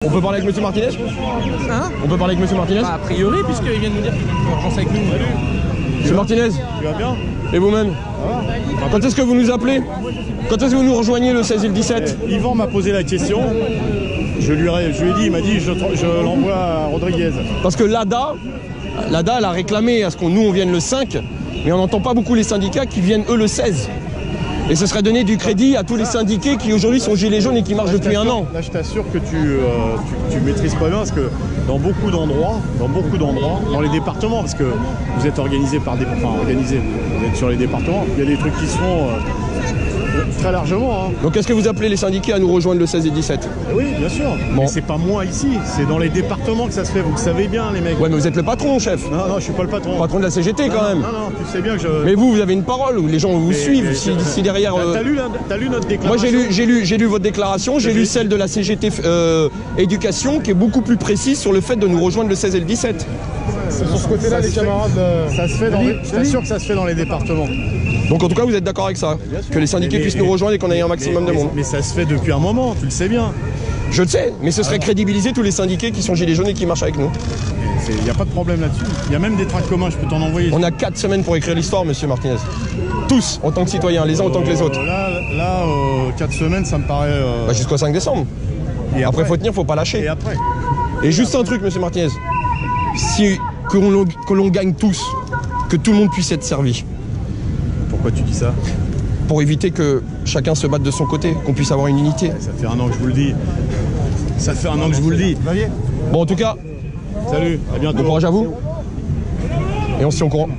On peut parler avec monsieur Martinez? Hein? On peut parler avec monsieur Martinez? Bah, a priori, puisqu'il vient de nous dire qu'il veut urgence avec nous. Monsieur Martinez? Tu vas bien? Et vous-même? Quand est-ce que vous nous appelez? Quand est-ce que vous nous rejoignez le 16 et le 17? Yvan m'a posé la question. Je lui ai dit, il m'a dit je l'envoie à Rodriguez. Parce que l'ADA, elle a réclamé à ce qu'on nous on vienne le 5, mais on n'entend pas beaucoup les syndicats qui viennent eux le 16. Et ce serait donner du crédit à tous les syndiqués qui aujourd'hui sont gilets jaunes et qui marchent depuis un an. Là, je t'assure que tu maîtrises pas bien, parce que dans beaucoup d'endroits, dans les départements, parce que vous êtes organisé par des, vous êtes sur les départements, il y a des trucs qui se font très largement. Hein. Donc est-ce que vous appelez les syndiqués à nous rejoindre le 16 et 17? Oui, bien sûr. Bon. Mais c'est pas moi ici, c'est dans les départements que ça se fait. Vous le savez bien, les mecs. Ouais, mais vous êtes le patron, chef. Non, je suis pas le patron. Patron de la CGT quand même. Non, tu sais bien que je. Mais vous avez une parole, où les gens vous suivent. Si derrière. T'as lu notre déclaration? Moi j'ai lu votre déclaration, j'ai lu celle de la CGT Éducation qui est beaucoup plus précise sur le fait de nous rejoindre le 16 et le 17. Sur ce côté-là, les camarades. Ça se fait je t'assure que ça se fait dans les départements. Donc en tout cas vous êtes d'accord avec ça? Que les syndiqués puissent nous rejoindre et qu'on ait un maximum de monde? Mais ça se fait depuis un moment, tu le sais bien. Je le sais, mais ce serait crédibiliser tous les syndiqués qui sont gilets jaunes et qui marchent avec nous. Il n'y a pas de problème là-dessus. Il y a même des tracts communs, je peux t'en envoyer. On a 4 semaines pour écrire l'histoire, monsieur Martinez. Tous, en tant que citoyens, les uns autant que les autres. Là 4 semaines, ça me paraît... Jusqu'au 5 décembre. Et après, faut tenir, faut pas lâcher. Et après. Et juste un truc, monsieur Martinez. Que l'on gagne tous, que tout le monde puisse être servi. Pourquoi tu dis ça? Pour éviter que chacun se batte de son côté, qu'on puisse avoir une unité. Ça fait un an que je vous le dis. Ça fait un an que je vous le dis. Bon, en tout cas, salut, à bientôt. bon courage à vous. Et on se tient au courant.